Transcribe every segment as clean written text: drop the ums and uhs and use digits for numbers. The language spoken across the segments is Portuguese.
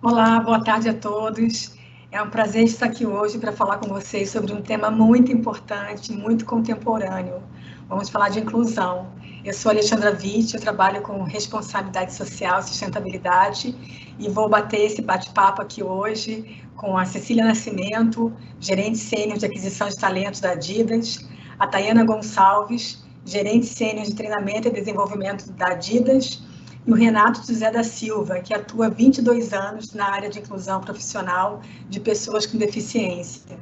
Olá, boa tarde a todos. É um prazer estar aqui hoje para falar com vocês sobre um tema muito importante, muito contemporâneo. Vamos falar de inclusão. Eu sou Alexandra Witt, eu trabalho com responsabilidade social, sustentabilidade, e vou bater esse bate-papo aqui hoje com a Cecília Nascimento, gerente sênior de aquisição de talentos da Adidas, a Tayana Gonçalves, gerente sênior de treinamento e desenvolvimento da Adidas, e o Renato José da Silva, que atua há 22 anos na área de inclusão profissional de pessoas com deficiência.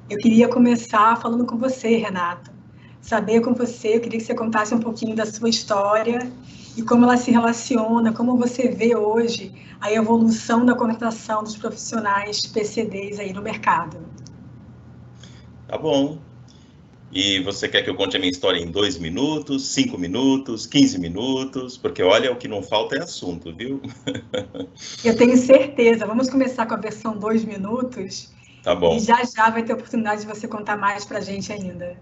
Eu queria começar falando com você, Renato. Saber com você, eu queria que você contasse um pouquinho da sua história e como ela se relaciona, como você vê hoje a evolução da contratação dos profissionais PCDs aí no mercado. Tá bom. E você quer que eu conte a minha história em 2 minutos, 5 minutos, 15 minutos? Porque olha, o que não falta é assunto, viu? Eu tenho certeza. Vamos começar com a versão 2 minutos. Tá bom. E já vai ter oportunidade de você contar mais para a gente ainda.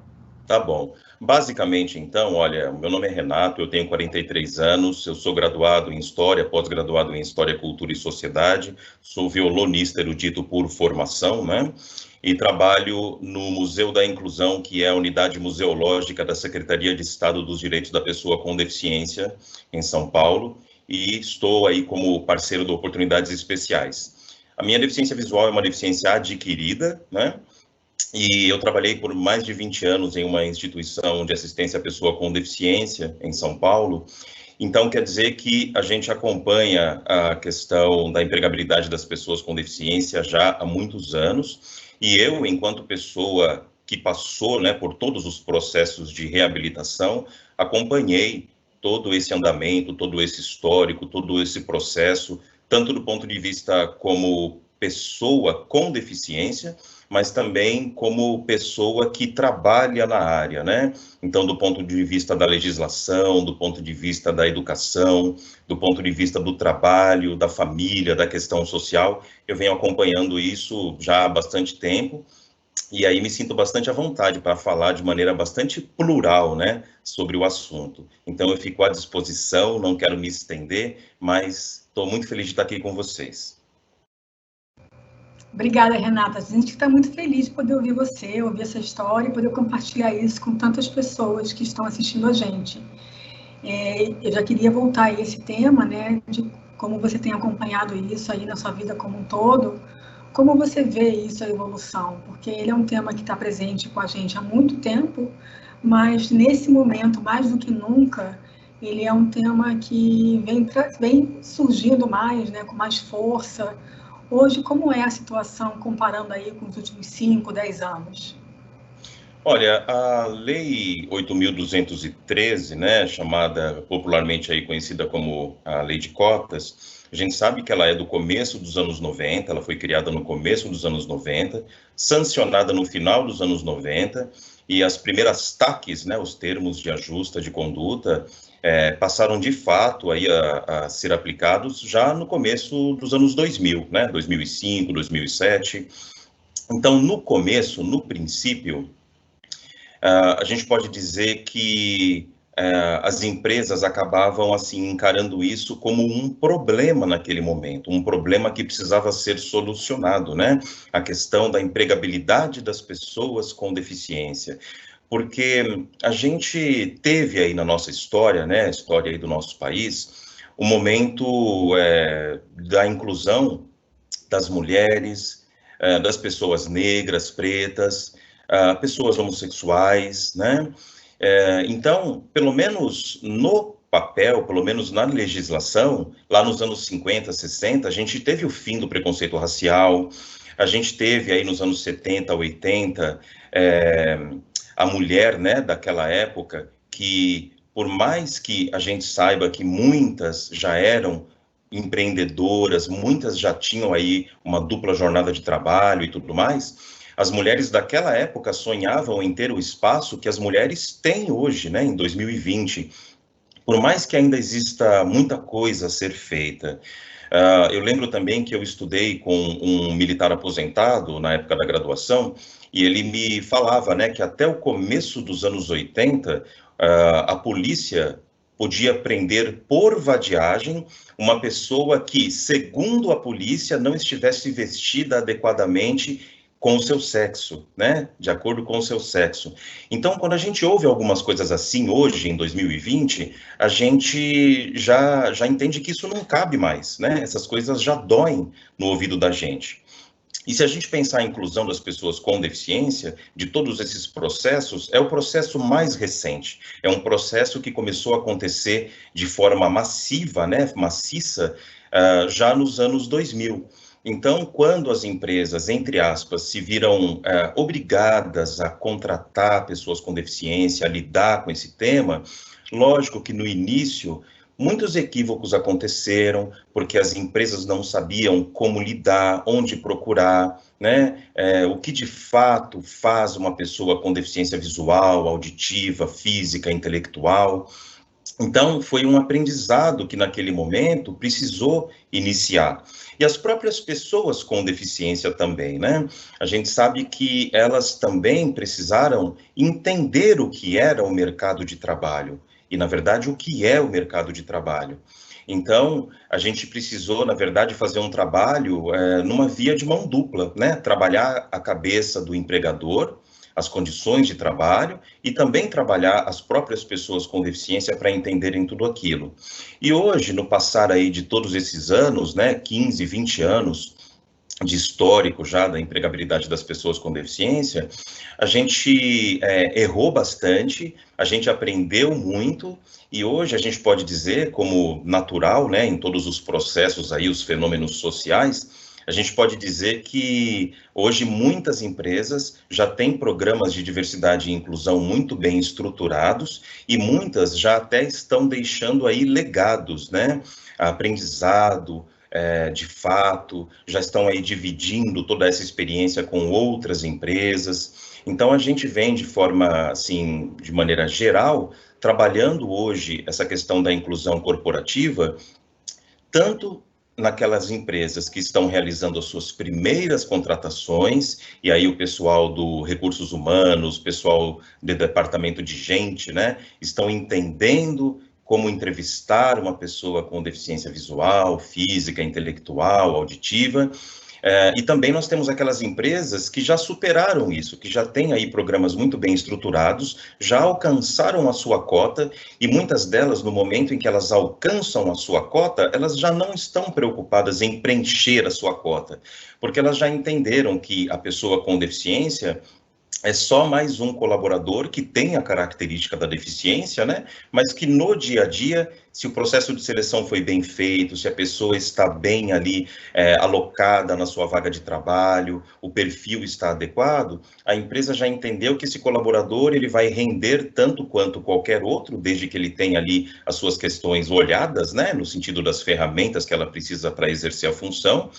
Tá bom. Basicamente, então, olha, meu nome é Renato, eu tenho 43 anos, eu sou graduado em História, pós-graduado em História, Cultura e Sociedade, sou violonista erudito por formação, né? E trabalho no Museu da Inclusão, que é a unidade museológica da Secretaria de Estado dos Direitos da Pessoa com Deficiência, em São Paulo, e estou aí como parceiro de Oportunidades Especiais. A minha deficiência visual é uma deficiência adquirida, né? E eu trabalhei por mais de 20 anos em uma instituição de assistência à pessoa com deficiência em São Paulo. Então, quer dizer que a gente acompanha a questão da empregabilidade das pessoas com deficiência já há muitos anos. E eu, enquanto pessoa que passou, né, por todos os processos de reabilitação, acompanhei todo esse andamento, todo esse histórico, todo esse processo, tanto do ponto de vista como pessoa com deficiência, mas também como pessoa que trabalha na área, né? Então, do ponto de vista da legislação, do ponto de vista da educação, do ponto de vista do trabalho, da família, da questão social, eu venho acompanhando isso já há bastante tempo, e aí me sinto bastante à vontade para falar de maneira bastante plural, né, sobre o assunto. Então, eu fico à disposição, não quero me estender, mas estou muito feliz de estar aqui com vocês. Obrigada, Renata. A gente está muito feliz de poder ouvir você, ouvir essa história e poder compartilhar isso com tantas pessoas que estão assistindo a gente. Eu já queria voltar a esse tema, né, de como você tem acompanhado isso aí na sua vida como um todo, como você vê isso, a evolução, porque ele é um tema que está presente com a gente há muito tempo, mas nesse momento, mais do que nunca, ele é um tema que vem surgindo mais, né, com mais força. Hoje, como é a situação comparando aí com os últimos 5, 10 anos? Olha, a Lei 8.213, né, chamada popularmente aí conhecida como a Lei de Cotas, a gente sabe que ela é do começo dos anos 90, ela foi criada no começo dos anos 90, sancionada no final dos anos 90, e as primeiras TACs, né, os termos de ajuste de conduta, passaram de fato aí a ser aplicados já no começo dos anos 2000, né, 2005, 2007. Então, no começo, no princípio, a gente pode dizer que as empresas acabavam assim encarando isso como um problema naquele momento, um problema que precisava ser solucionado, né? A questão da empregabilidade das pessoas com deficiência. Porque a gente teve aí na nossa história, né, a história aí do nosso país, o momento da inclusão das mulheres, das pessoas negras, pretas, pessoas homossexuais, né? Então, pelo menos no papel, pelo menos na legislação, lá nos anos 50, 60, a gente teve o fim do preconceito racial, a gente teve aí nos anos 70, 80, a mulher, né, daquela época, que por mais que a gente saiba que muitas já eram empreendedoras, muitas já tinham aí uma dupla jornada de trabalho e tudo mais, as mulheres daquela época sonhavam em ter o espaço que as mulheres têm hoje, né, em 2020. Por mais que ainda exista muita coisa a ser feita. Eu lembro também que eu estudei com um militar aposentado na época da graduação, e ele me falava, né, que até o começo dos anos 80, a polícia podia prender por vadiagem uma pessoa que, segundo a polícia, não estivesse vestida adequadamente com o seu sexo, né? De acordo com o seu sexo. Então, quando a gente ouve algumas coisas assim hoje, em 2020, a gente já entende que isso não cabe mais, né? Essas coisas já doem no ouvido da gente. E se a gente pensar a inclusão das pessoas com deficiência, de todos esses processos, é o processo mais recente. É um processo que começou a acontecer de forma massiva, né, maciça, já nos anos 2000. Então, quando as empresas, entre aspas, se viram obrigadas a contratar pessoas com deficiência, a lidar com esse tema, lógico que no início muitos equívocos aconteceram, porque as empresas não sabiam como lidar, onde procurar, né? O que de fato faz uma pessoa com deficiência visual, auditiva, física, intelectual. Então, foi um aprendizado que, naquele momento, precisou iniciar. E as próprias pessoas com deficiência também, né? A gente sabe que elas também precisaram entender o que era o mercado de trabalho. E, na verdade, o que é o mercado de trabalho. Então, a gente precisou, na verdade, fazer um trabalho numa via de mão dupla, né? Trabalhar a cabeça do empregador, as condições de trabalho e também trabalhar as próprias pessoas com deficiência para entenderem tudo aquilo. E hoje, no passar aí de todos esses anos, né, 15, 20 anos de histórico já da empregabilidade das pessoas com deficiência, a gente errou bastante, a gente aprendeu muito, e hoje a gente pode dizer, como natural, né, em todos os processos aí, os fenômenos sociais, a gente pode dizer que hoje muitas empresas já têm programas de diversidade e inclusão muito bem estruturados e muitas já até estão deixando aí legados, né? Aprendizado, de fato, já estão aí dividindo toda essa experiência com outras empresas. Então, a gente vem de forma, assim, de maneira geral, trabalhando hoje essa questão da inclusão corporativa, tanto naquelas empresas que estão realizando as suas primeiras contratações, e aí o pessoal do recursos humanos, pessoal do departamento de gente, né, estão entendendo como entrevistar uma pessoa com deficiência visual, física, intelectual, auditiva. E também nós temos aquelas empresas que já superaram isso, que já têm aí programas muito bem estruturados, já alcançaram a sua cota, e muitas delas, no momento em que elas alcançam a sua cota, elas já não estão preocupadas em preencher a sua cota, porque elas já entenderam que a pessoa com deficiência é só mais um colaborador que tem a característica da deficiência, né? Mas que no dia a dia, se o processo de seleção foi bem feito, se a pessoa está bem ali alocada na sua vaga de trabalho, o perfil está adequado, a empresa já entendeu que esse colaborador ele vai render tanto quanto qualquer outro, desde que ele tenha ali as suas questões olhadas, né? No sentido das ferramentas que ela precisa para exercer a função.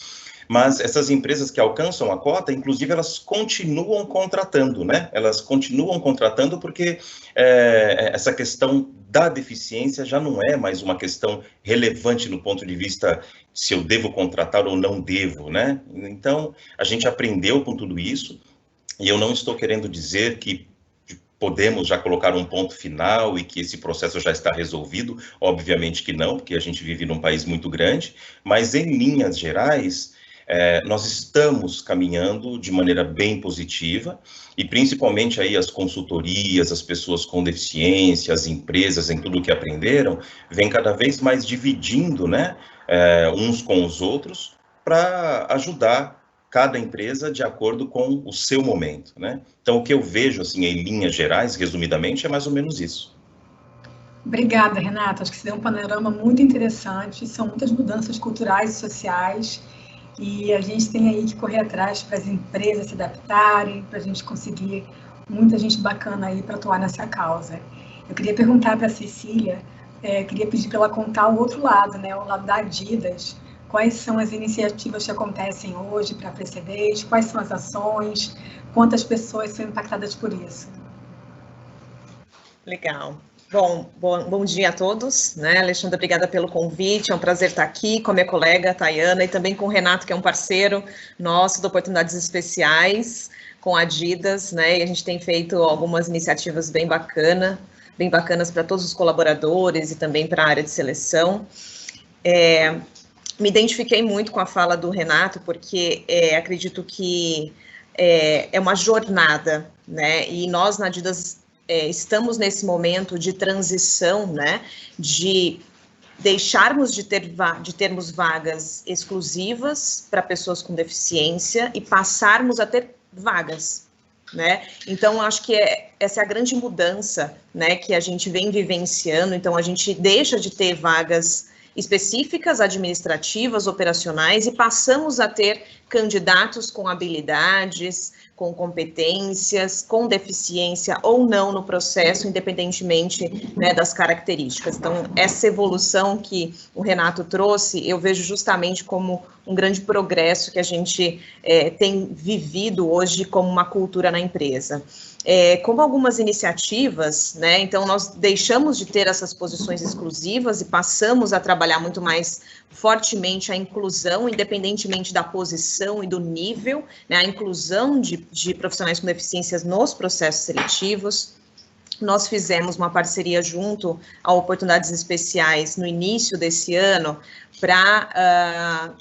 Mas essas empresas que alcançam a cota, inclusive, elas continuam contratando, né? Elas continuam contratando porque essa questão da deficiência já não é mais uma questão relevante no ponto de vista se eu devo contratar ou não devo, né? Então, a gente aprendeu com tudo isso, e eu não estou querendo dizer que podemos já colocar um ponto final e que esse processo já está resolvido, obviamente que não, porque a gente vive num país muito grande, mas em linhas gerais, nós estamos caminhando de maneira bem positiva, e principalmente aí as consultorias, as pessoas com deficiência, as empresas, em tudo que aprenderam, vem cada vez mais dividindo, né, uns com os outros, para ajudar cada empresa de acordo com o seu momento, né? Então, o que eu vejo, assim, em linhas gerais, resumidamente, é mais ou menos isso. Obrigada, Renata. Acho que você deu um panorama muito interessante. São muitas mudanças culturais e sociais, e a gente tem aí que correr atrás para as empresas se adaptarem, para a gente conseguir muita gente bacana aí para atuar nessa causa. Eu queria perguntar para a Cecília, queria pedir para ela contar o outro lado, né, o lado da Adidas. Quais são as iniciativas que acontecem hoje para a PCDs? Quais são as ações? Quantas pessoas são impactadas por isso? Legal. Bom dia a todos, né? Alexandra, obrigada pelo convite, é um prazer estar aqui com a minha colega Tayana e também com o Renato, que é um parceiro nosso de Oportunidades Especiais com a Adidas, né? E a gente tem feito algumas iniciativas bem bacanas bem bacanas para todos os colaboradores e também para a área de seleção. Me identifiquei muito com a fala do Renato, porque acredito que é uma jornada, né? E nós, na Adidas, estamos nesse momento de transição, né? De deixarmos de termos vagas exclusivas para pessoas com deficiência e passarmos a ter vagas, né? Então, acho que essa é a grande mudança, né, que a gente vem vivenciando. Então, a gente deixa de ter vagas específicas, administrativas, operacionais, e passamos a ter candidatos com habilidades, com competências, com deficiência ou não no processo, independentemente, né, das características. Então, essa evolução que o Renato trouxe, eu vejo justamente como um grande progresso que a gente tem vivido hoje como uma cultura na empresa. Como algumas iniciativas, né, então nós deixamos de ter essas posições exclusivas e passamos a trabalhar muito mais fortemente a inclusão, independentemente da posição e do nível, né, a inclusão de profissionais com deficiências nos processos seletivos. Nós fizemos uma parceria junto a Oportunidades Especiais no início desse ano para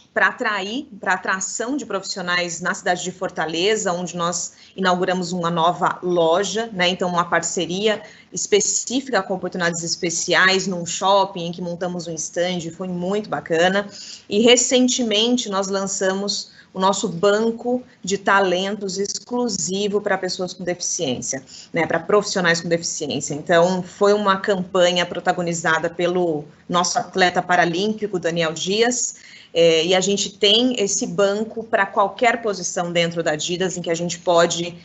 atração de profissionais na cidade de Fortaleza, onde nós inauguramos uma nova loja, né? Então, uma parceria específica com Oportunidades Especiais num shopping em que montamos um stand, foi muito bacana. E recentemente nós lançamos o nosso banco de talentos exclusivo para pessoas com deficiência, né, para profissionais com deficiência. Então, foi uma campanha protagonizada pelo nosso atleta paralímpico, Daniel Dias, e a gente tem esse banco para qualquer posição dentro da Adidas, em que a gente pode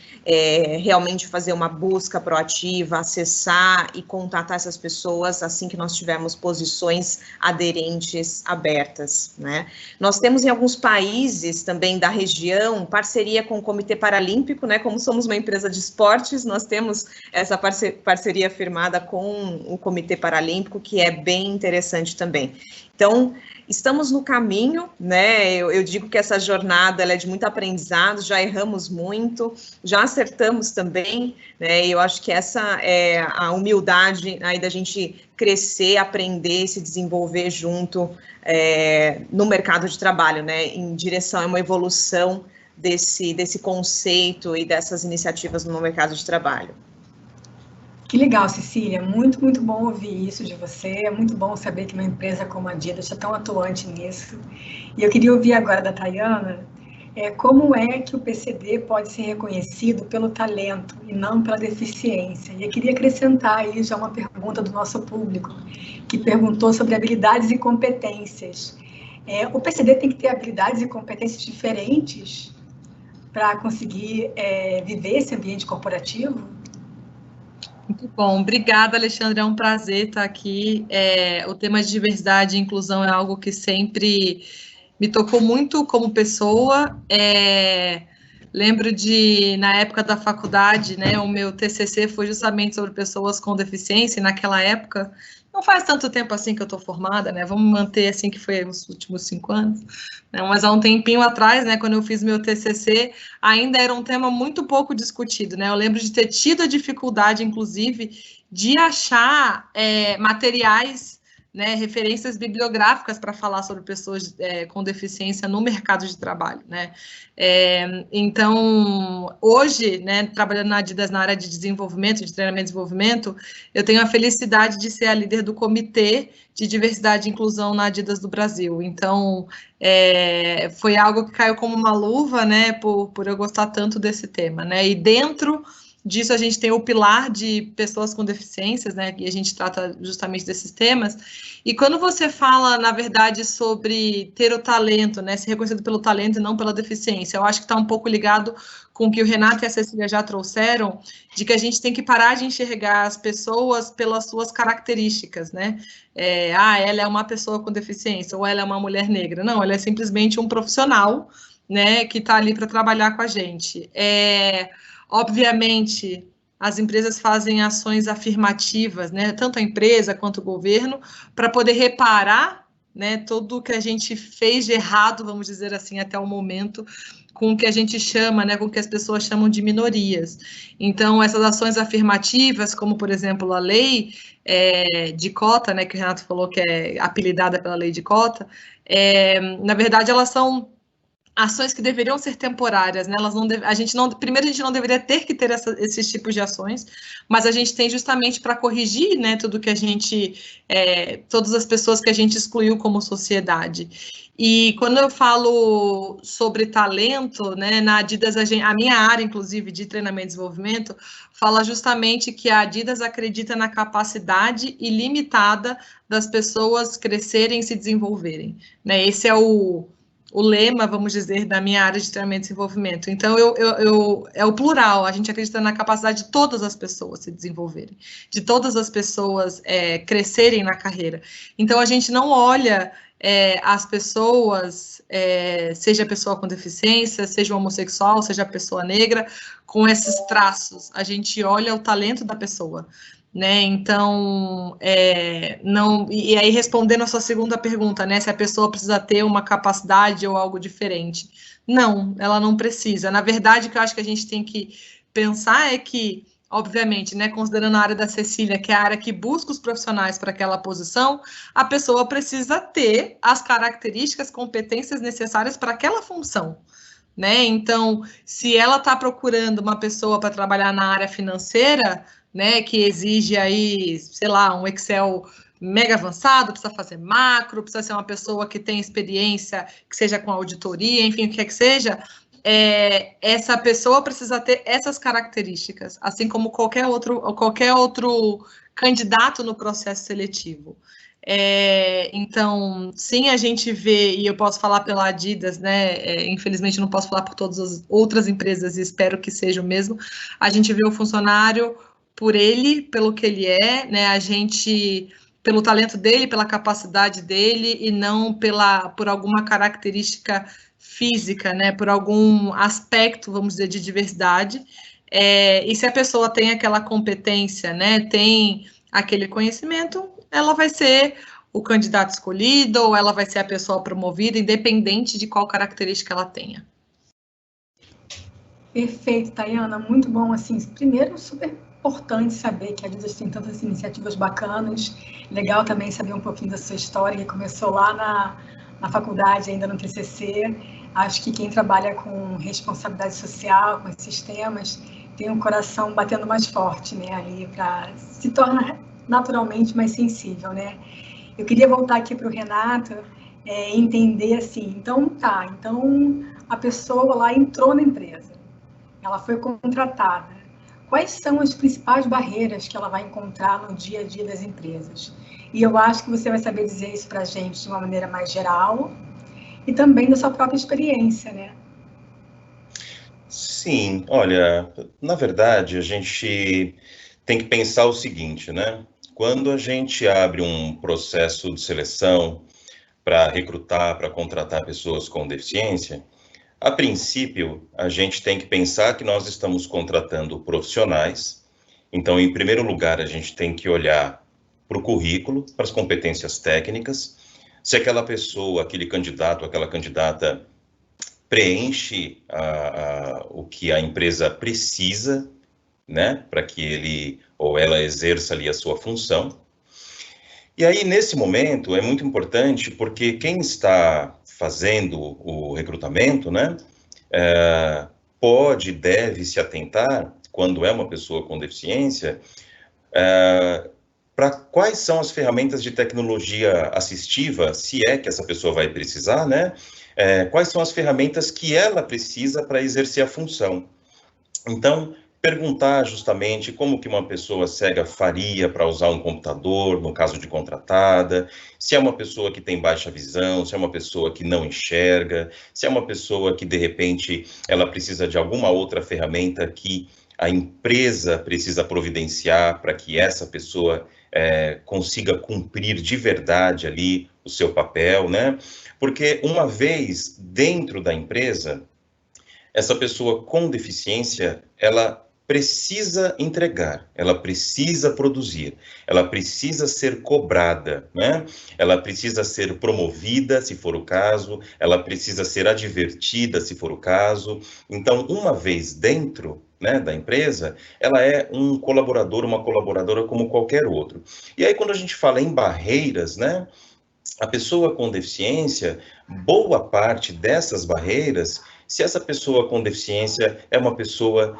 realmente fazer uma busca proativa, acessar e contatar essas pessoas assim que nós tivermos posições aderentes abertas, né? Nós temos em alguns países também da região parceria com o Comitê Paralímpico, né? Como somos uma empresa de esportes, nós temos essa parceria firmada com o Comitê Paralímpico, que é bem interessante também. Então, estamos no caminho, né? Eu digo que essa jornada ela é de muito aprendizado, já erramos muito, já acertamos também, né? Eu acho que essa é a humildade aí da gente crescer, aprender, se desenvolver junto no mercado de trabalho, né? Em direção a uma evolução desse conceito e dessas iniciativas no mercado de trabalho. Que legal, Cecília, muito, muito bom ouvir isso de você, é muito bom saber que uma empresa como a Adidas está tão atuante nisso. E eu queria ouvir agora da Tayana, como é que o PCD pode ser reconhecido pelo talento e não pela deficiência? E eu queria acrescentar aí já uma pergunta do nosso público, que perguntou sobre habilidades e competências. O PCD tem que ter habilidades e competências diferentes para conseguir viver esse ambiente corporativo? Muito bom, obrigada, Alexandre, é um prazer estar aqui. O tema de diversidade e inclusão é algo que sempre me tocou muito como pessoa. Lembro na época da faculdade, né, o meu TCC foi justamente sobre pessoas com deficiência, e naquela época, não faz tanto tempo assim que eu estou formada, né, vamos manter assim que foi nos últimos 5 anos, né, mas há um tempinho atrás, né, quando eu fiz meu TCC, ainda era um tema muito pouco discutido, né, eu lembro de ter tido a dificuldade, inclusive, de achar materiais, né, referências bibliográficas para falar sobre pessoas com deficiência no mercado de trabalho, né? Então, hoje, né, trabalhando na Adidas na área de desenvolvimento, de treinamento e desenvolvimento, eu tenho a felicidade de ser a líder do Comitê de Diversidade e Inclusão na Adidas do Brasil. Então, foi algo que caiu como uma luva, né, por eu gostar tanto desse tema, né? E dentro disso, a gente tem o pilar de pessoas com deficiências, né, e a gente trata justamente desses temas, e quando você fala, na verdade, sobre ter o talento, né, ser reconhecido pelo talento e não pela deficiência, eu acho que está um pouco ligado com o que o Renato e a Cecília já trouxeram, de que a gente tem que parar de enxergar as pessoas pelas suas características, né, ela é uma pessoa com deficiência, ou ela é uma mulher negra, não, ela é simplesmente um profissional, né, que está ali para trabalhar com a gente. Obviamente, as empresas fazem ações afirmativas, né, tanto a empresa quanto o governo, para poder reparar né, tudo que a gente fez de errado, vamos dizer assim, até o momento, com o que a gente chama, né, com o que as pessoas chamam de minorias. Então, essas ações afirmativas, como, por exemplo, a lei de cota, né, que o Renato falou que é apelidada pela lei de cota, na verdade, elas são ações que deveriam ser temporárias, né? Primeiro, a gente não deveria ter que ter esses tipos de ações, mas a gente tem justamente para corrigir, né, tudo que a gente, todas as pessoas que a gente excluiu como sociedade. E quando eu falo sobre talento, né, na Adidas, a minha área, inclusive, de treinamento e desenvolvimento, fala justamente que a Adidas acredita na capacidade ilimitada das pessoas crescerem e se desenvolverem, né? Esse é o lema, vamos dizer, da minha área de treinamento e desenvolvimento. Então, é o plural, a gente acredita na capacidade de todas as pessoas se desenvolverem, de todas as pessoas crescerem na carreira. Então, a gente não olha as pessoas, seja a pessoa com deficiência, seja o homossexual, seja a pessoa negra, com esses traços. A gente olha o talento da pessoa, né? Então, não. E aí, respondendo a sua segunda pergunta, né? Se a pessoa precisa ter uma capacidade ou algo diferente. Não, ela não precisa. Na verdade, o que eu acho que a gente tem que pensar é que, obviamente, né, considerando a área da Cecília, que é a área que busca os profissionais para aquela posição, a pessoa precisa ter as características, competências necessárias para aquela função, né? Então, se ela está procurando uma pessoa para trabalhar na área financeira, né, que exige aí, sei lá, um Excel mega avançado, precisa fazer macro, precisa ser uma pessoa que tem experiência, que seja com auditoria, enfim, o que quer que seja, essa pessoa precisa ter essas características, assim como qualquer outro candidato no processo seletivo. Então, sim, a gente vê, e eu posso falar pela Adidas, né, infelizmente não posso falar por todas as outras empresas, e espero que seja o mesmo, a gente vê o funcionário por ele, pelo que ele é, né, a gente, pelo talento dele, pela capacidade dele, e não por alguma característica física, né, por algum aspecto, vamos dizer, de diversidade, e se a pessoa tem aquela competência, né, tem aquele conhecimento, ela vai ser o candidato escolhido, ou ela vai ser a pessoa promovida, independente de qual característica ela tenha. Perfeito, Tayana, muito bom, assim, primeiro, super importante saber que a Adidas tem tantas iniciativas bacanas, legal também saber um pouquinho da sua história, que começou lá na faculdade, ainda no TCC. Acho que quem trabalha com responsabilidade social, com esses temas, tem um coração batendo mais forte, né, ali, para se tornar naturalmente mais sensível, né. Eu queria voltar aqui para o Renato, entender assim, então a pessoa lá entrou na empresa, ela foi contratada. Quais são as principais barreiras que ela vai encontrar no dia a dia das empresas? E eu acho que você vai saber dizer isso para a gente de uma maneira mais geral e também da sua própria experiência, né? Sim, olha, na verdade, a gente tem que pensar o seguinte, né? Quando a gente abre um processo de seleção para recrutar, para contratar pessoas com deficiência, a princípio, a gente tem que pensar que nós estamos contratando profissionais. Então, em primeiro lugar, a gente tem que olhar para o currículo, para as competências técnicas, se aquela pessoa, aquele candidato, aquela candidata preenche o que a empresa precisa, né, para que ele ou ela exerça ali a sua função. E aí, nesse momento, é muito importante, porque quem está fazendo o recrutamento, né, pode, deve se atentar, quando é uma pessoa com deficiência, para quais são as ferramentas de tecnologia assistiva, se é que essa pessoa vai precisar, né? Quais são as ferramentas que ela precisa para exercer a função. Então, perguntar justamente como que uma pessoa cega faria para usar um computador, no caso de contratada, se é uma pessoa que tem baixa visão, se é uma pessoa que não enxerga, se é uma pessoa que, de repente, ela precisa de alguma outra ferramenta que a empresa precisa providenciar para que essa pessoa consiga cumprir de verdade ali o seu papel, né? Porque uma vez dentro da empresa, essa pessoa com deficiência, ela precisa entregar, ela precisa produzir, ela precisa ser cobrada, né? Ela precisa ser promovida, se for o caso, ela precisa ser advertida, se for o caso. Então, uma vez dentro, né, da empresa, ela é um colaborador, uma colaboradora como qualquer outro. E aí, quando a gente fala em barreiras, né, a pessoa com deficiência, boa parte dessas barreiras, se essa pessoa com deficiência é uma pessoa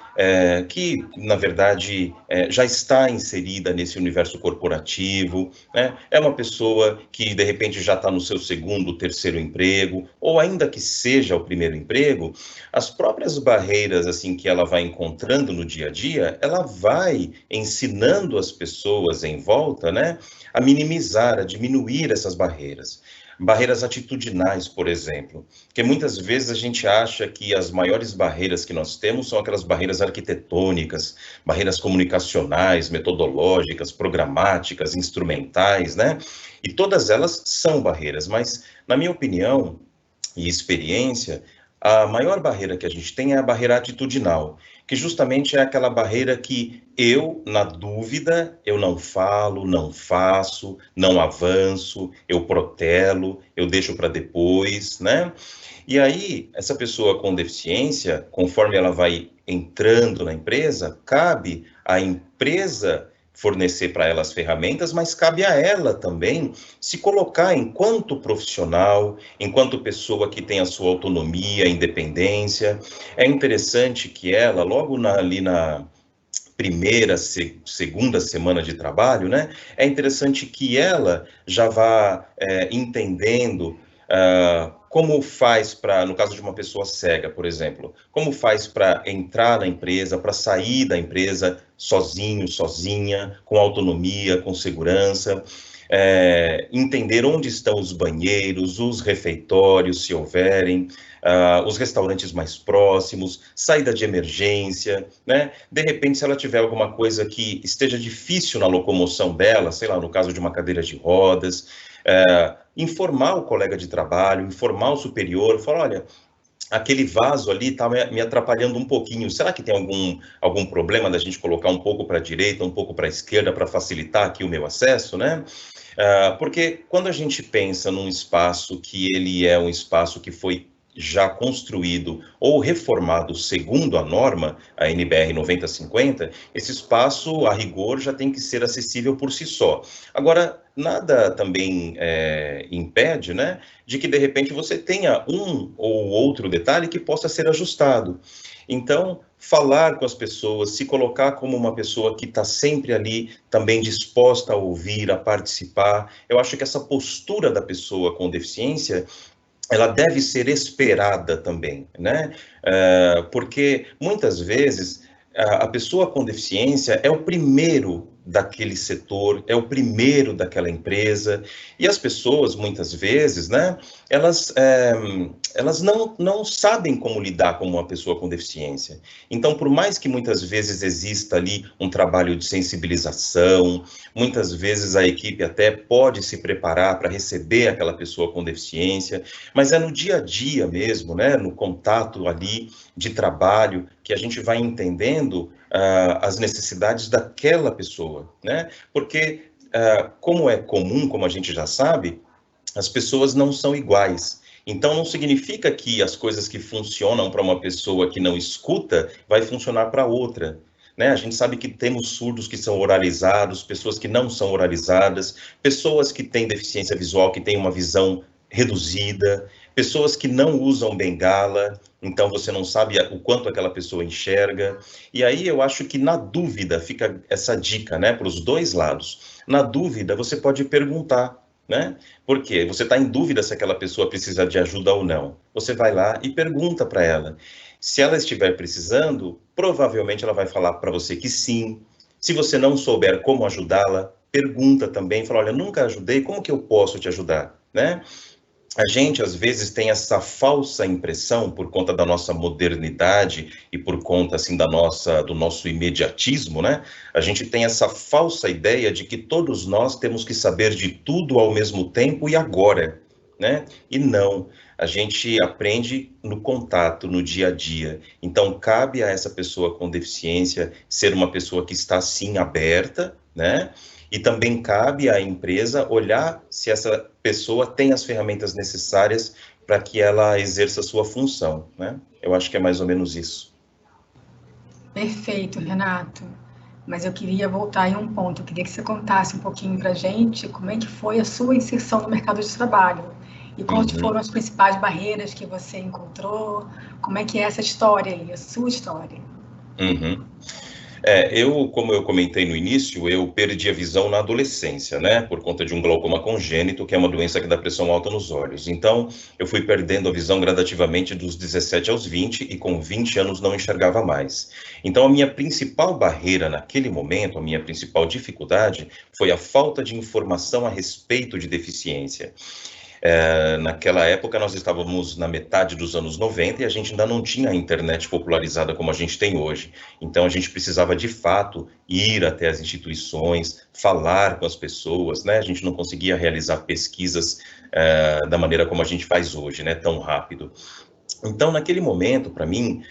que, na verdade, já está inserida nesse universo corporativo, né? É uma pessoa que, de repente, já está no seu segundo, terceiro emprego, ou ainda que seja o primeiro emprego, as próprias barreiras assim que ela vai encontrando no dia a dia, ela vai ensinando as pessoas em volta, né, a minimizar, a diminuir essas barreiras. Barreiras atitudinais, por exemplo, porque muitas vezes a gente acha que as maiores barreiras que nós temos são aquelas barreiras arquitetônicas, barreiras comunicacionais, metodológicas, programáticas, instrumentais, né? E todas elas são barreiras, mas, na minha opinião e experiência, a maior barreira que a gente tem é a barreira atitudinal, que justamente é aquela barreira que eu, na dúvida, eu não falo, não faço, não avanço, eu protelo, eu deixo para depois, né? E aí, essa pessoa com deficiência, conforme ela vai entrando na empresa, cabe à empresa fornecer para ela as ferramentas, mas cabe a ela também se colocar enquanto profissional, enquanto pessoa que tem a sua autonomia, independência. É interessante que ela, logo ali na primeira, segunda semana de trabalho, né, é interessante que ela já vá entendendo como faz para, no caso de uma pessoa cega, por exemplo, como faz para entrar na empresa, para sair da empresa sozinho, sozinha, com autonomia, com segurança, entender onde estão os banheiros, os refeitórios, se houverem, os restaurantes mais próximos, saída de emergência, né? De repente, se ela tiver alguma coisa que esteja difícil na locomoção dela, sei lá, no caso de uma cadeira de rodas, informar o colega de trabalho, informar o superior, falar, olha, aquele vaso ali está me atrapalhando um pouquinho, será que tem algum problema da gente colocar um pouco para a direita, um pouco para a esquerda, para facilitar aqui o meu acesso, né? Porque quando a gente pensa num espaço que ele é um espaço que foi já construído ou reformado segundo a norma, a NBR 9050, esse espaço, a rigor, já tem que ser acessível por si só. Agora, nada também impede, né, de que, de repente, você tenha um ou outro detalhe que possa ser ajustado. Então, falar com as pessoas, se colocar como uma pessoa que está sempre ali, também disposta a ouvir, a participar, eu acho que essa postura da pessoa com deficiência, ela deve ser esperada também, né? Porque muitas vezes a pessoa com deficiência é o primeiro daquele setor, é o primeiro daquela empresa, e as pessoas, muitas vezes, né, elas não sabem como lidar com uma pessoa com deficiência. Então, por mais que muitas vezes exista ali um trabalho de sensibilização, muitas vezes a equipe até pode se preparar para receber aquela pessoa com deficiência, mas é no dia a dia mesmo, né, no contato ali de trabalho, que a gente vai entendendo as necessidades daquela pessoa, né? Porque, como é comum, como a gente já sabe, as pessoas não são iguais. Então, não significa que as coisas que funcionam para uma pessoa que não escuta, vai funcionar para outra. Né? A gente sabe que temos surdos que são oralizados, pessoas que não são oralizadas, pessoas que têm deficiência visual, que têm uma visão reduzida, pessoas que não usam bengala, então você não sabe o quanto aquela pessoa enxerga. E aí eu acho que na dúvida fica essa dica, né, para os dois lados. Na dúvida você pode perguntar, né? Porque você está em dúvida se aquela pessoa precisa de ajuda ou não. Você vai lá e pergunta para ela. Se ela estiver precisando, provavelmente ela vai falar para você que sim. Se você não souber como ajudá-la, pergunta também, fala, olha, nunca ajudei, como que eu posso te ajudar, né? A gente, às vezes, tem essa falsa impressão, por conta da nossa modernidade e por conta, assim, do nosso imediatismo, né? A gente tem essa falsa ideia de que todos nós temos que saber de tudo ao mesmo tempo e agora, né? E não, a gente aprende no contato, no dia a dia. Então, cabe a essa pessoa com deficiência ser uma pessoa que está, sim, aberta, né? E também cabe à empresa olhar se essa pessoa tem as ferramentas necessárias para que ela exerça a sua função, né? Eu acho que é mais ou menos isso. Perfeito, Renato. Mas eu queria voltar em um ponto. Eu queria que você contasse um pouquinho para a gente como é que foi a sua inserção no mercado de trabalho e quais foram as principais barreiras que você encontrou. Como é que é essa história aí, a sua história? Como eu comentei no início, eu perdi a visão na adolescência, né? Por conta de um glaucoma congênito, que é uma doença que dá pressão alta nos olhos. Então, eu fui perdendo a visão gradativamente dos 17 aos 20 e com 20 anos não enxergava mais. Então, a minha principal barreira naquele momento, a minha principal dificuldade, foi a falta de informação a respeito de deficiência. Naquela época, nós estávamos na metade dos anos 90 e a gente ainda não tinha a internet popularizada como a gente tem hoje. Então, a gente precisava, de fato, ir até as instituições, falar com as pessoas, né? A gente não conseguia realizar pesquisas da maneira como a gente faz hoje, né? Tão rápido. Então, naquele momento, para mim,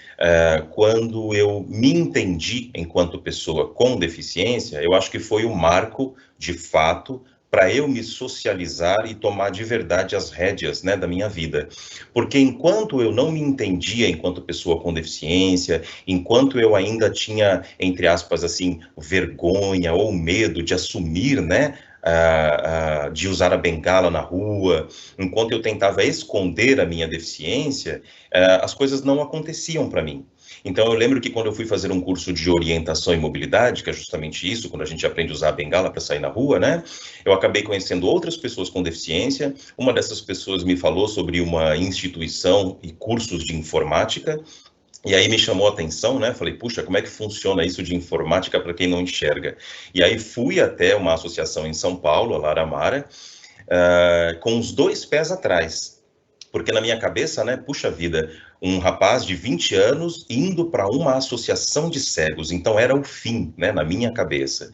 quando eu me entendi enquanto pessoa com deficiência, eu acho que foi um marco, de fato, para eu me socializar e tomar de verdade as rédeas, né, da minha vida. Porque enquanto eu não me entendia enquanto pessoa com deficiência, enquanto eu ainda tinha, entre aspas, assim, vergonha ou medo de assumir, né, de usar a bengala na rua, enquanto eu tentava esconder a minha deficiência, as coisas não aconteciam para mim. Então, eu lembro que quando eu fui fazer um curso de orientação e mobilidade, que é justamente isso, quando a gente aprende a usar a bengala para sair na rua, né? Eu acabei conhecendo outras pessoas com deficiência. Uma dessas pessoas me falou sobre uma instituição e cursos de informática, e aí me chamou a atenção, né? Falei, puxa, como é que funciona isso de informática para quem não enxerga? E aí fui até uma associação em São Paulo, a Laramara, com os 2 pés atrás. Porque na minha cabeça, né, puxa vida, um rapaz de 20 anos indo para uma associação de cegos, então era o fim, né, na minha cabeça.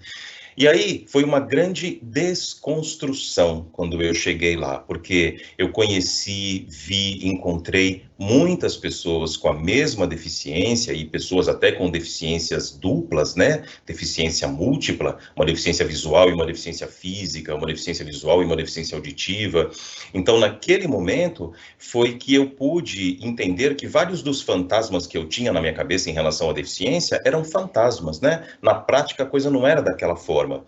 E aí foi uma grande desconstrução quando eu cheguei lá, porque eu conheci, vi, encontrei muitas pessoas com a mesma deficiência e pessoas até com deficiências duplas, né? Deficiência múltipla, uma deficiência visual e uma deficiência física, uma deficiência visual e uma deficiência auditiva. Então, naquele momento, foi que eu pude entender que vários dos fantasmas que eu tinha na minha cabeça em relação à deficiência eram fantasmas, né? Na prática, a coisa não era daquela forma.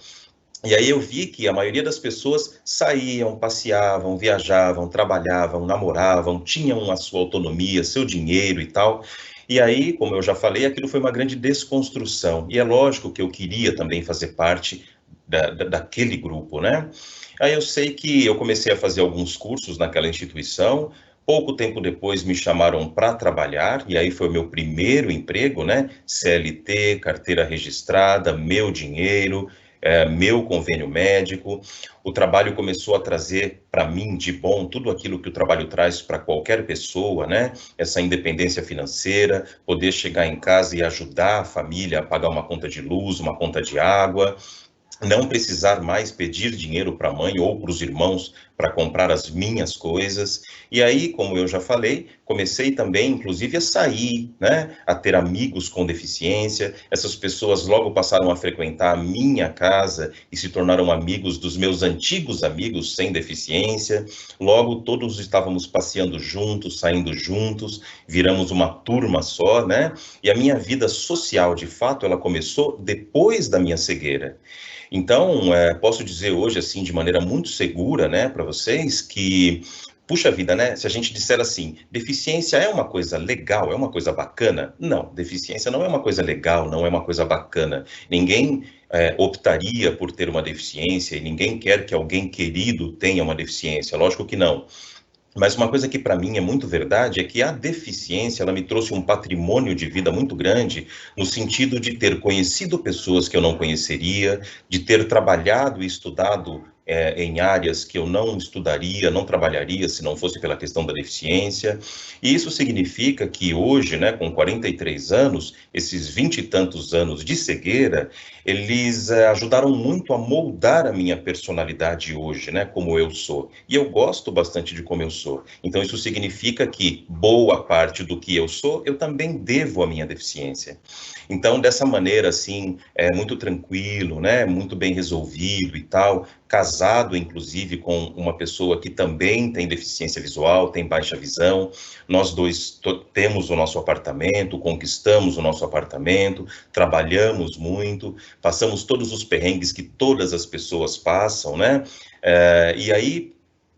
E aí eu vi que a maioria das pessoas saíam, passeavam, viajavam, trabalhavam, namoravam, tinham a sua autonomia, seu dinheiro e tal. E aí, como eu já falei, aquilo foi uma grande desconstrução. E é lógico que eu queria também fazer parte daquele grupo, né? Aí eu sei que eu comecei a fazer alguns cursos naquela instituição. Pouco tempo depois me chamaram para trabalhar, e aí foi o meu primeiro emprego, né? CLT, carteira registrada, meu dinheiro, meu convênio médico. O trabalho começou a trazer para mim de bom tudo aquilo que o trabalho traz para qualquer pessoa, né? Essa independência financeira, poder chegar em casa e ajudar a família a pagar uma conta de luz, uma conta de água, não precisar mais pedir dinheiro para a mãe ou para os irmãos para comprar as minhas coisas. E aí, como eu já falei, comecei também, inclusive, a sair, né, a ter amigos com deficiência. Essas pessoas logo passaram a frequentar a minha casa e se tornaram amigos dos meus antigos amigos sem deficiência. Logo, todos estávamos passeando juntos, saindo juntos, viramos uma turma só, né? E a minha vida social, de fato, ela começou depois da minha cegueira. Então, posso dizer hoje, assim, de maneira muito segura, né, para vocês, que, puxa vida, né, se a gente disser assim, deficiência é uma coisa legal, é uma coisa bacana? Não, deficiência não é uma coisa legal, não é uma coisa bacana. Ninguém optaria por ter uma deficiência e ninguém quer que alguém querido tenha uma deficiência, lógico que não. Mas uma coisa que para mim é muito verdade é que a deficiência, ela me trouxe um patrimônio de vida muito grande, no sentido de ter conhecido pessoas que eu não conheceria, de ter trabalhado e estudado em áreas que eu não estudaria, não trabalharia se não fosse pela questão da deficiência. E isso significa que hoje, né, com 43 anos, esses 20 e tantos anos de cegueira, eles ajudaram muito a moldar a minha personalidade hoje, né, como eu sou. E eu gosto bastante de como eu sou. Então isso significa que boa parte do que eu sou, eu também devo à minha deficiência. Então, dessa maneira, assim, muito tranquilo, né, muito bem resolvido e tal, casado, inclusive, com uma pessoa que também tem deficiência visual, tem baixa visão. Nós dois temos o nosso apartamento, conquistamos o nosso apartamento, trabalhamos muito, passamos todos os perrengues que todas as pessoas passam, né? E aí,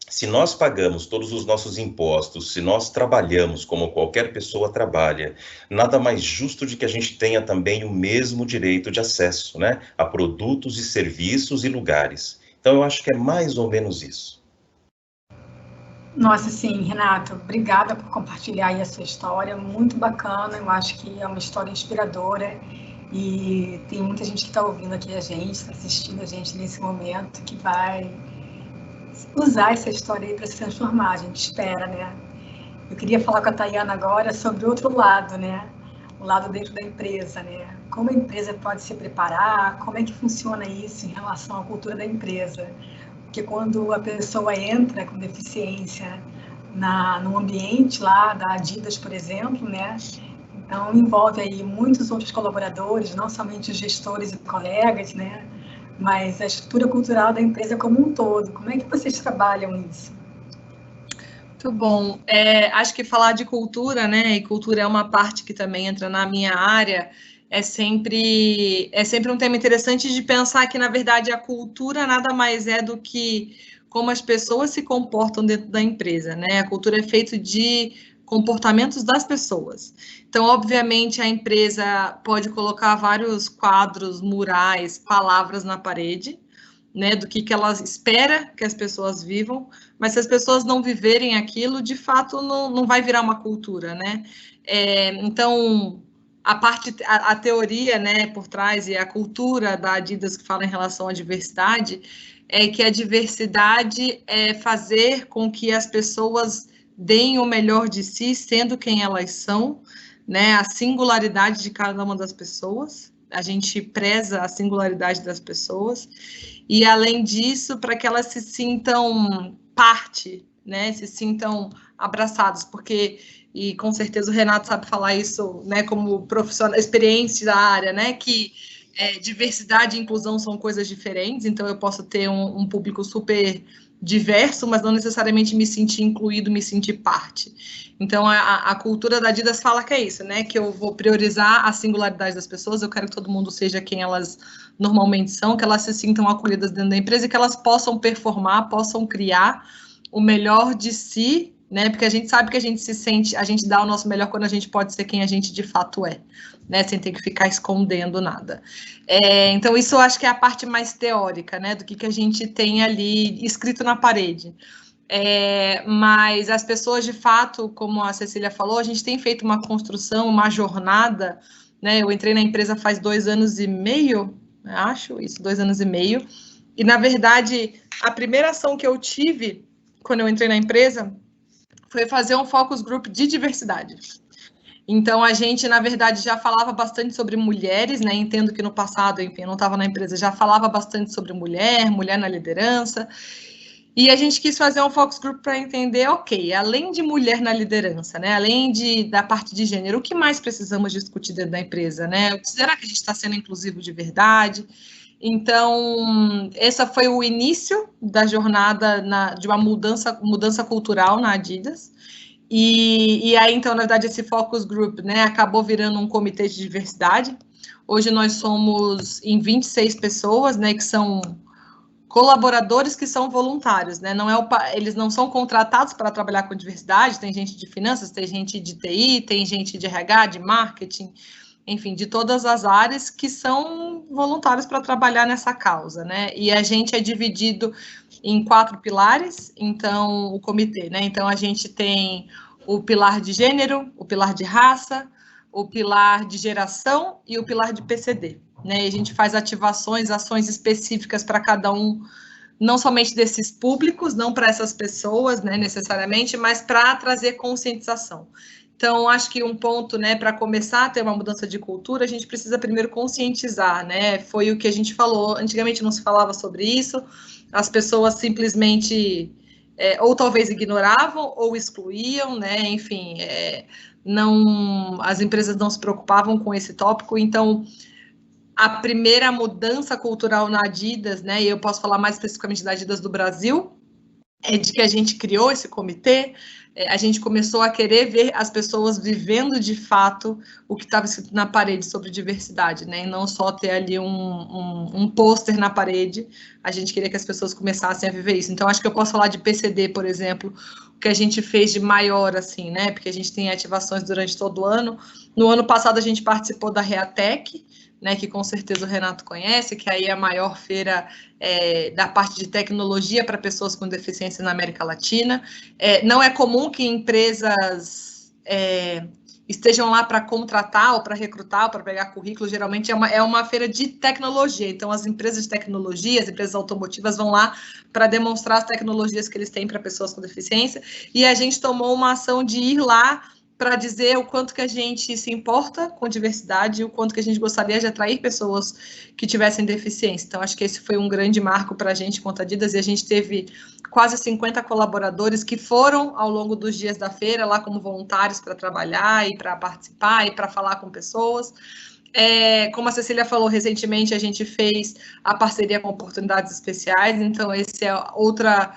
se nós pagamos todos os nossos impostos, se nós trabalhamos como qualquer pessoa trabalha, nada mais justo de que a gente tenha também o mesmo direito de acesso, né, a produtos e serviços e lugares. Então, eu acho que é mais ou menos isso. Nossa, sim, Renato, obrigada por compartilhar aí a sua história, muito bacana, eu acho que é uma história inspiradora e tem muita gente que está ouvindo aqui a gente, está assistindo a gente nesse momento, que vai usar essa história aí para se transformar, a gente espera, né? Eu queria falar com a Tayana agora sobre o outro lado, né? O lado dentro da empresa, né? Como a empresa pode se preparar, como é que funciona isso em relação à cultura da empresa? Porque quando a pessoa entra com deficiência no ambiente lá da Adidas, por exemplo, né? Então envolve aí muitos outros colaboradores, não somente os gestores e colegas, né? Mas a estrutura cultural da empresa como um todo. Como é que vocês trabalham isso? Muito bom. Acho que falar de cultura, né? E cultura é uma parte que também entra na minha área. É sempre um tema interessante de pensar que, na verdade, a cultura nada mais é do que como as pessoas se comportam dentro da empresa, né? A cultura é feita de comportamentos das pessoas. Então, obviamente, a empresa pode colocar vários quadros, murais, palavras na parede, né, do que ela espera que as pessoas vivam, mas se as pessoas não viverem aquilo, de fato, não vai virar uma cultura, né? Então, a teoria, né, por trás e a cultura da Adidas que fala em relação à diversidade é que a diversidade é fazer com que as pessoas deem o melhor de si, sendo quem elas são, né? A singularidade de cada uma das pessoas. A gente preza a singularidade das pessoas. E, além disso, para que elas se sintam parte, né? Se sintam abraçadas, porque, e com certeza o Renato sabe falar isso, né, como profissional, experiência da área, né, que diversidade e inclusão são coisas diferentes, então eu posso ter um público super diverso, mas não necessariamente me sentir incluído, me sentir parte. Então, a cultura da Adidas fala que é isso, né? Que eu vou priorizar a singularidade das pessoas, eu quero que todo mundo seja quem elas normalmente são, que elas se sintam acolhidas dentro da empresa e que elas possam performar, possam criar o melhor de si, né? Porque a gente sabe que a gente dá o nosso melhor quando a gente pode ser quem a gente de fato é, né? Sem ter que ficar escondendo nada. Então, isso eu acho que é a parte mais teórica, né? Do que a gente tem ali escrito na parede. Mas as pessoas, de fato, como a Cecília falou, a gente tem feito uma construção, uma jornada, né? Eu entrei na empresa faz 2 anos e meio, acho, isso, 2 anos e meio, e, na verdade, a primeira ação que eu tive quando eu entrei na empresa foi fazer um focus group de diversidade. Então, a gente, na verdade, já falava bastante sobre mulheres, né? Entendo que no passado, enfim, eu não estava na empresa, já falava bastante sobre mulher na liderança, e a gente quis fazer um focus group para entender, ok, além de mulher na liderança, né? Além da parte de gênero, o que mais precisamos discutir dentro da empresa, né? Será que a gente está sendo inclusivo de verdade? Então, esse foi o início da jornada de uma mudança cultural na Adidas. E aí, então, na verdade, esse focus group, né, acabou virando um comitê de diversidade. Hoje nós somos em 26 pessoas, né, que são colaboradores que são voluntários, né? Eles não são contratados para trabalhar com diversidade, tem gente de finanças, tem gente de TI, tem gente de RH, de marketing, enfim, de todas as áreas que são voluntários para trabalhar nessa causa, né? E a gente é dividido em 4 pilares, então, o comitê, né? Então, a gente tem o pilar de gênero, o pilar de raça, o pilar de geração e o pilar de PCD, né? E a gente faz ações específicas para cada um não somente desses públicos, não para essas pessoas, né, necessariamente, mas para trazer conscientização. Então, acho que um ponto, né, para começar a ter uma mudança de cultura, a gente precisa primeiro conscientizar, né? Foi o que a gente falou, antigamente não se falava sobre isso, as pessoas simplesmente ou talvez ignoravam ou excluíam, né? Enfim, as empresas não se preocupavam com esse tópico. Então, a primeira mudança cultural na Adidas, né? E eu posso falar mais especificamente da Adidas do Brasil, é de que a gente criou esse comitê. A gente começou a querer ver as pessoas vivendo de fato o que estava escrito na parede sobre diversidade, né? E não só ter ali um pôster na parede. A gente queria que as pessoas começassem a viver isso. Então, acho que eu posso falar de PCD, por exemplo, o que a gente fez de maior, assim, né? Porque a gente tem ativações durante todo o ano. No ano passado, a gente participou da Reatec, né, que com certeza o Renato conhece, que aí é a maior feira da parte de tecnologia para pessoas com deficiência na América Latina. Não é comum que empresas estejam lá para contratar ou para recrutar ou para pegar currículo, geralmente é uma feira de tecnologia, então as empresas de tecnologia, as empresas automotivas vão lá para demonstrar as tecnologias que eles têm para pessoas com deficiência, e a gente tomou uma ação de ir lá para dizer o quanto que a gente se importa com diversidade e o quanto que a gente gostaria de atrair pessoas que tivessem deficiência. Então, acho que esse foi um grande marco para a gente, quanto a Adidas, e a gente teve quase 50 colaboradores que foram, ao longo dos dias da feira, lá como voluntários para trabalhar e para participar e para falar com pessoas. Como a Cecília falou, recentemente a gente fez a parceria com Oportunidades Especiais, então esse é outra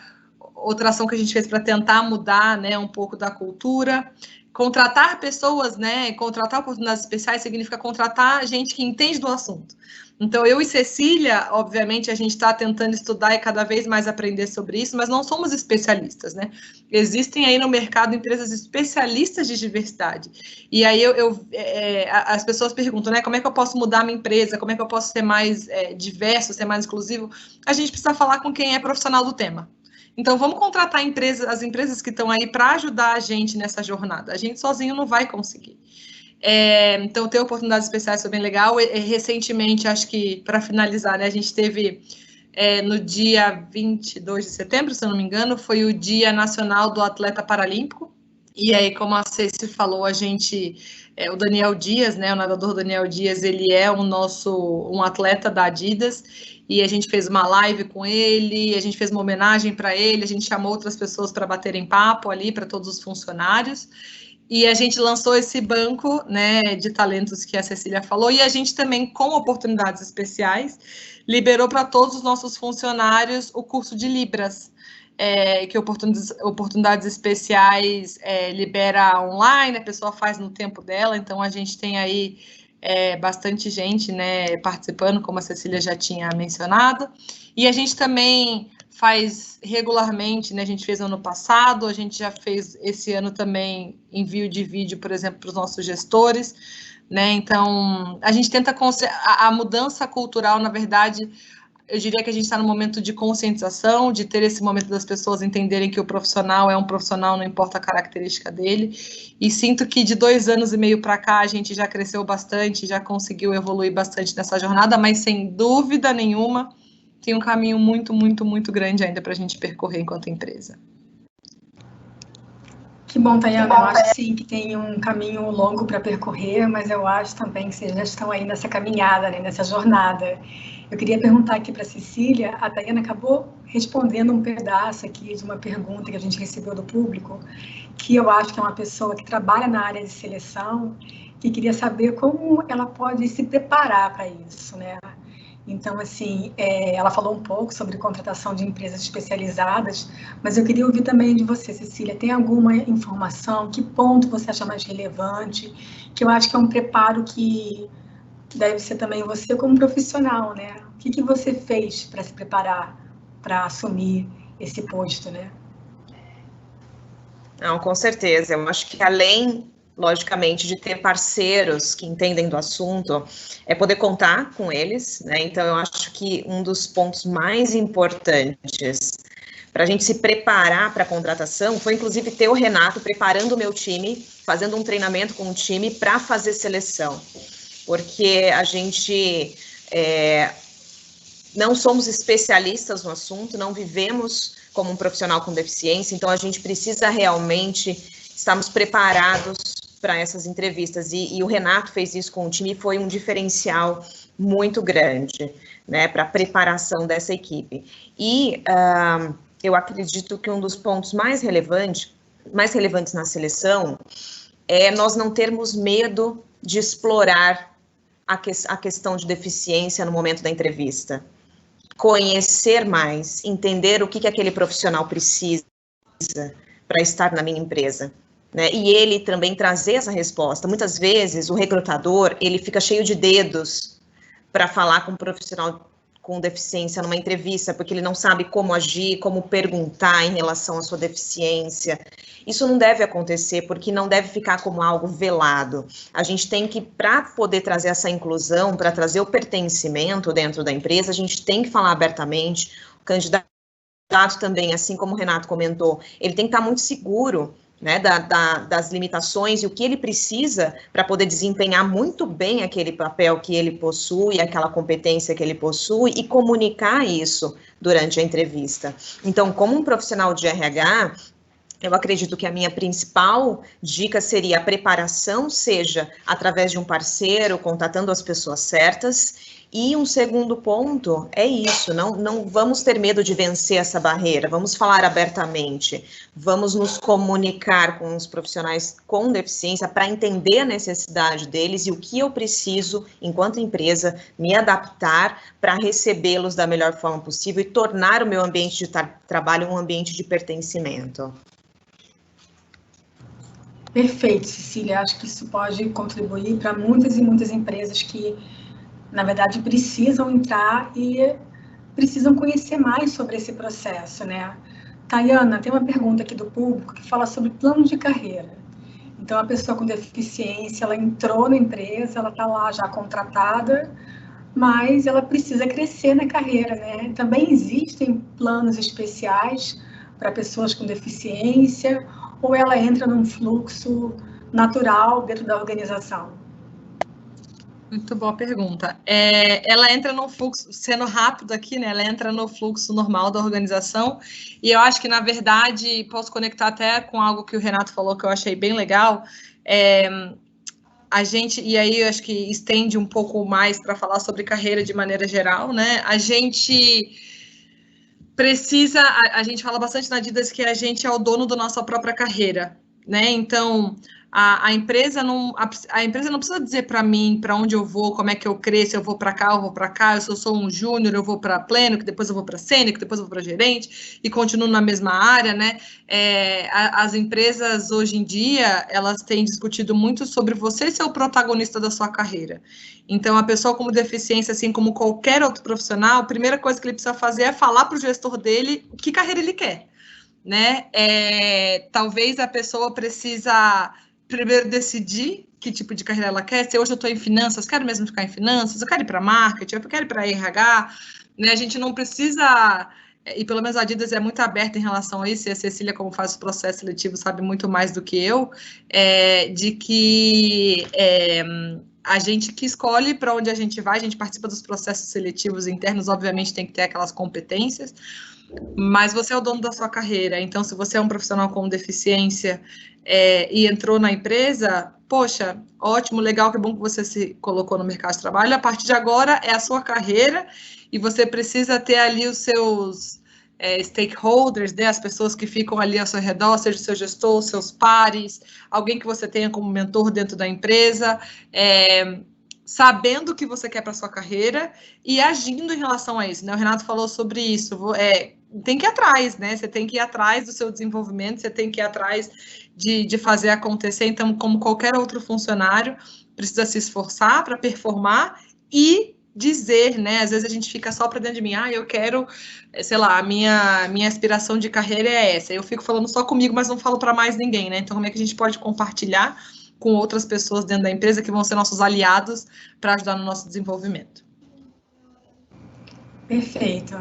ação que a gente fez para tentar mudar, né, um pouco da cultura. Contratar pessoas, né, contratar oportunidades especiais significa contratar gente que entende do assunto. Então, eu e Cecília, obviamente, a gente está tentando estudar e cada vez mais aprender sobre isso, mas não somos especialistas, né? Existem aí no mercado empresas especialistas de diversidade. E aí as pessoas perguntam, né, como é que eu posso mudar minha empresa, como é que eu posso ser mais diverso, ser mais exclusivo? A gente precisa falar com quem é profissional do tema. Então, vamos contratar as empresas que estão aí para ajudar a gente nessa jornada. A gente sozinho não vai conseguir. Então, ter oportunidades especiais foi bem legal. Recentemente, acho que, para finalizar, né, a gente teve, no dia 22 de setembro, se eu não me engano, foi o Dia Nacional do Atleta Paralímpico. E aí, como a Ceci falou, o Daniel Dias, né, o nadador Daniel Dias, ele é um atleta da Adidas, e a gente fez uma live com ele, a gente fez uma homenagem para ele, a gente chamou outras pessoas para baterem papo ali, para todos os funcionários, e a gente lançou esse banco, né, de talentos que a Cecília falou, e a gente também, com oportunidades especiais, liberou para todos os nossos funcionários o curso de Libras, que oportunidades especiais libera online, a pessoa faz no tempo dela, então a gente tem aí bastante gente, né, participando, como a Cecília já tinha mencionado, e a gente também faz regularmente, né, a gente fez ano passado, a gente já fez esse ano também envio de vídeo, por exemplo, para os nossos gestores, né, então a gente tenta, a mudança cultural, na verdade, eu diria que a gente está no momento de conscientização, de ter esse momento das pessoas entenderem que o profissional é um profissional, não importa a característica dele, e sinto que de 2 anos e meio para cá a gente já cresceu bastante, já conseguiu evoluir bastante nessa jornada, mas sem dúvida nenhuma tem um caminho muito, muito, muito grande ainda para a gente percorrer enquanto empresa. Que bom, Tayana, eu acho sim que tem um caminho longo para percorrer, mas eu acho também que vocês já estão aí nessa caminhada, né, nessa jornada. Eu queria perguntar aqui para a Cecília, a Tayana acabou respondendo um pedaço aqui de uma pergunta que a gente recebeu do público, que eu acho que é uma pessoa que trabalha na área de seleção, que queria saber como ela pode se preparar para isso, né? Então, assim, ela falou um pouco sobre contratação de empresas especializadas, mas eu queria ouvir também de você, Cecília, tem alguma informação, que ponto você acha mais relevante, que eu acho que é um preparo que deve ser também você como profissional, né? O que você fez para se preparar, para assumir esse posto, né? Não, com certeza, eu acho que além, logicamente, de ter parceiros que entendem do assunto, é poder contar com eles, né? Então, eu acho que um dos pontos mais importantes para a gente se preparar para a contratação foi, inclusive, ter o Renato preparando o meu time, fazendo um treinamento com o time para fazer seleção, porque a gente não somos especialistas no assunto, não vivemos como um profissional com deficiência, então a gente precisa realmente estarmos preparados para essas entrevistas, e o Renato fez isso com o time, foi um diferencial muito grande, né, para a preparação dessa equipe. E eu acredito que um dos pontos mais relevantes na seleção é nós não termos medo de explorar a questão de deficiência no momento da entrevista. Conhecer mais, entender o que aquele profissional precisa para estar na minha empresa, né? E ele também trazer essa resposta. Muitas vezes o recrutador, ele fica cheio de dedos para falar com um profissional com deficiência numa entrevista, porque ele não sabe como agir, como perguntar em relação à sua deficiência. Isso não deve acontecer, porque não deve ficar como algo velado. A gente tem que, para poder trazer essa inclusão, para trazer o pertencimento dentro da empresa, a gente tem que falar abertamente. O candidato também, assim como o Renato comentou, ele tem que estar muito seguro, né, das limitações e o que ele precisa para poder desempenhar muito bem aquele papel que ele possui, aquela competência que ele possui, e comunicar isso durante a entrevista. Então, como um profissional de RH, eu acredito que a minha principal dica seria a preparação, seja através de um parceiro, contatando as pessoas certas. E um segundo ponto é isso, não vamos ter medo de vencer essa barreira, vamos falar abertamente, vamos nos comunicar com os profissionais com deficiência para entender a necessidade deles e o que eu preciso, enquanto empresa, me adaptar para recebê-los da melhor forma possível e tornar o meu ambiente de trabalho um ambiente de pertencimento. Perfeito, Cecília. Acho que isso pode contribuir para muitas e muitas empresas que, na verdade, precisam entrar e precisam conhecer mais sobre esse processo, né? Tayana, tem uma pergunta aqui do público que fala sobre plano de carreira. Então, a pessoa com deficiência, ela entrou na empresa, ela está lá já contratada, mas ela precisa crescer na carreira, né? Também existem planos especiais para pessoas com deficiência, ou ela entra num fluxo natural dentro da organização? Muito boa pergunta. Ela entra no fluxo, sendo rápido aqui, né? Ela entra no fluxo normal da organização, e eu acho que, na verdade, posso conectar até com algo que o Renato falou, que eu achei bem legal. A gente, e aí eu acho que estende um pouco mais para falar sobre carreira de maneira geral, né? A gente precisa, a gente fala bastante na Adidas que a gente é o dono da nossa própria carreira, né? Então, a empresa não precisa dizer para mim para onde eu vou, como é que eu cresço, eu vou para cá, eu vou para cá, se eu sou um júnior, eu vou para pleno, que depois eu vou para sênior, que depois eu vou para gerente, e continuo na mesma área, né? As empresas, hoje em dia, elas têm discutido muito sobre você ser o protagonista da sua carreira. Então, a pessoa com deficiência, assim como qualquer outro profissional, a primeira coisa que ele precisa fazer é falar para o gestor dele que carreira ele quer, né? Talvez a pessoa precisa primeiro decidir que tipo de carreira ela quer. Se hoje eu estou em finanças, quero mesmo ficar em finanças, eu quero ir para marketing, eu quero ir para RH, né? A gente não precisa, e pelo menos a Adidas é muito aberta em relação a isso, e a Cecília, como faz o processo seletivo, sabe muito mais do que eu, de que a gente que escolhe para onde a gente vai, a gente participa dos processos seletivos internos, obviamente tem que ter aquelas competências, mas você é o dono da sua carreira. Então, se você é um profissional com deficiência e entrou na empresa, poxa, ótimo, legal, que bom que você se colocou no mercado de trabalho. A partir de agora é a sua carreira e você precisa ter ali os seus stakeholders, né, as pessoas que ficam ali ao seu redor, seja o seu gestor, os seus pares, alguém que você tenha como mentor dentro da empresa, sabendo o que você quer para sua carreira e agindo em relação a isso, né? O Renato falou sobre isso, tem que ir atrás, né? Você tem que ir atrás do seu desenvolvimento, você tem que ir atrás de fazer acontecer. Então, como qualquer outro funcionário, precisa se esforçar para performar e dizer, né? Às vezes a gente fica só para dentro de mim, eu quero, sei lá, a minha aspiração de carreira é essa. Eu fico falando só comigo, mas não falo para mais ninguém, né? Então, como é que a gente pode compartilhar com outras pessoas dentro da empresa que vão ser nossos aliados para ajudar no nosso desenvolvimento? Perfeito.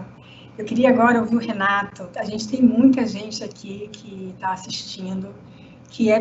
Eu queria agora ouvir o Renato. A gente tem muita gente aqui que está assistindo, que é